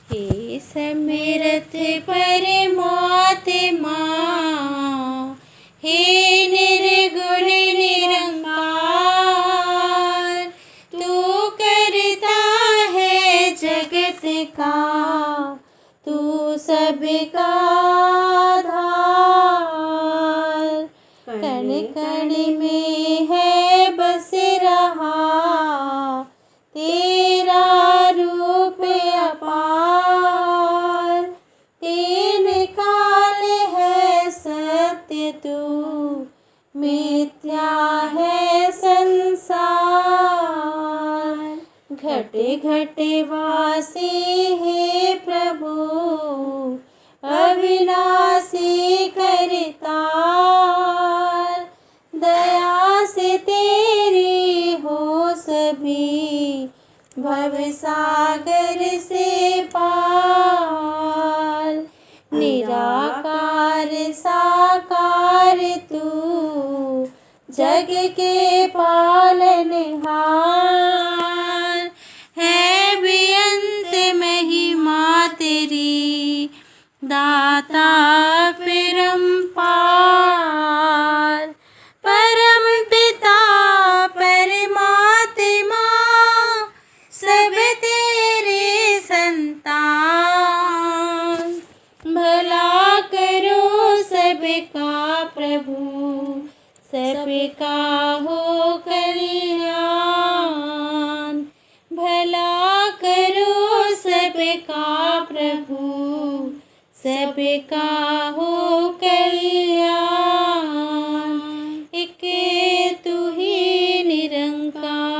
हे समरथ परमात्मा, हे निर्गुण निरंकार, तू करता है जगत का, तू सबका आधार। कण कण में है बस रहा तेरा रूप अपार। तीन काल है सत्य तू, मिथ्या है संसार। घट घट वासी हे प्रभु, अविनाशी करतार। दया से तेरी हो सभी, भवसागर से पार। निराकार साकार तू, जग के पालनहार। है बेअंत महिमा तेरी, दाता परम्पार। परम पिता परमात्मा, सब तेरे संतान। भला करो सबका प्रभु, सबका हो कल्याण। भला करो सबका प्रभु, सबका हो कल्याण। एक तू ही निरंकार।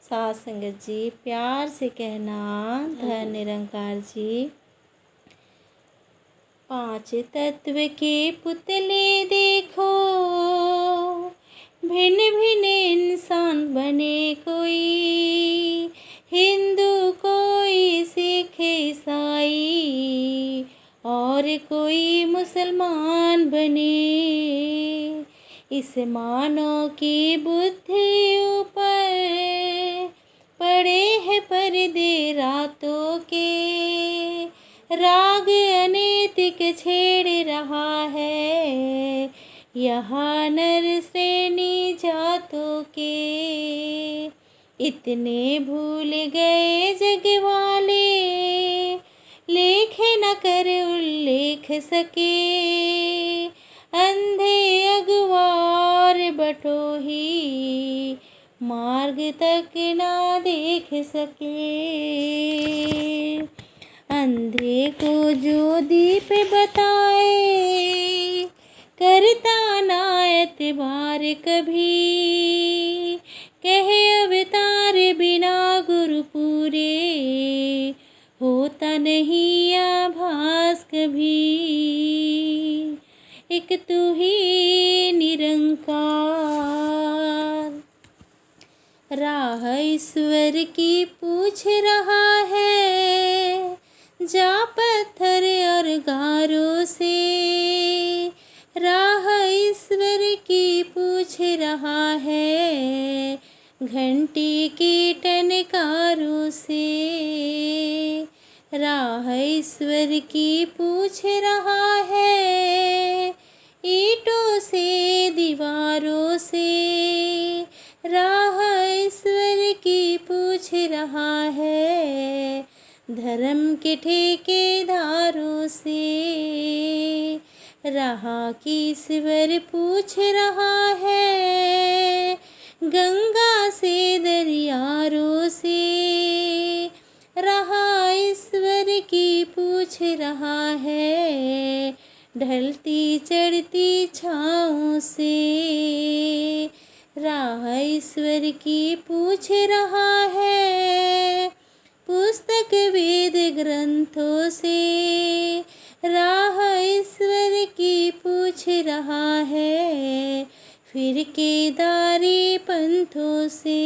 साथ संगत जी प्यार से कहना धन निरंकार जी। पांच तत्व के पुतले देखो, भिन्न भिन्न इंसान बने कोई। हिंदू कोई सिख ईसाई, और कोई मुसलमान बने। इस मानव की बुद्धि ऊपर पड़े हैं पर्दे रातों के। राग अनैतिक छेड़ रहा है, यहाँ नर श्रेणी जातों के। इतने भूल गए जग वाले, लेख न कर उल्लेख सके। अंधे अगवार बटोही, मार्ग तक ना देख सके। अंधे को जो दीप बताए, करता ना एतबार कभी। कहे अवतार बिना गुरु पूरे, होता नहीं आभास कभी। एक तू ही निरंकार। राह ईश्वर की पूछ रहा है, जा पत्थर और गारों से। राह ईश्वर की पूछ रहा है, घंटी की टनकारों से। राह ईश्वर की पूछ रहा है, ईंटों से दीवारों से। राह ईश्वर की पूछ रहा है, धर्म के ठेकेदारों से। राह की ईश्वर पूछ रहा है, गंगा से दरियारों से। राह ईश्वर की पूछ रहा है, ढलती चढ़ती छाँव से। राह ईश्वर की पूछ रहा है, पुस्तक वेद ग्रंथों से। राह ईश्वर की पूछ रहा है, फिर केदारी पंथों से।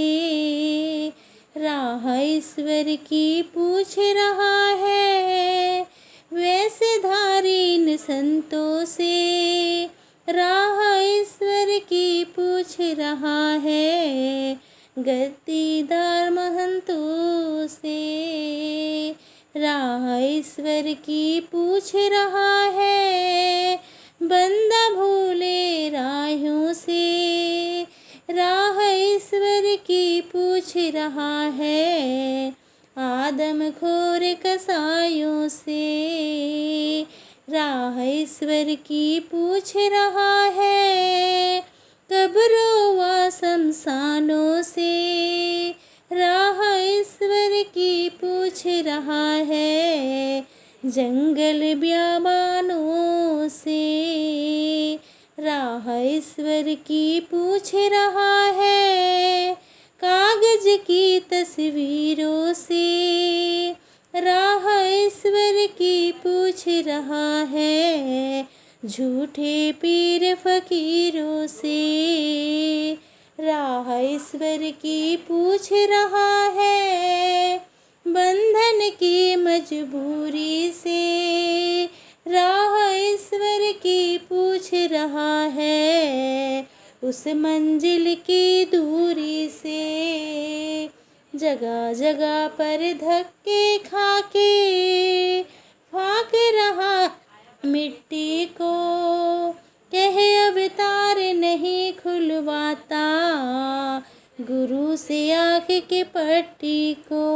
राह ईश्वर की पूछ रहा है, वैश्यधारी इन संतों से। राह ईश्वर की पूछ रहा है, गद्दीदार महंतों से। राह ईश्वर की पूछ रहा है, बंदा भूले राहों से। राह ईश्वर की पूछ रहा है, आदम खोर कसायों से। राह ईश्वर की पूछ रहा है, कब्रों व शमशानों से। राह ईश्वर की पूछ रहा है, जंगल बियाबानों से। राह ईश्वर की पूछ रहा है, कागज की तस्वीरों से। राह ईश्वर की पूछ रहा है, झूठे पीर फकीरों से। राह ईश्वर की पूछ रहा है, बंधन की मजबूरी से। राह ईश्वर की पूछ रहा है, उस मंजिल की दूरी से। जगह जगह पर धक्के खाके फाक रहा मिट्टी को, कहे अवतार नहीं खुलवाता गुरु से आँख के पट्टी को।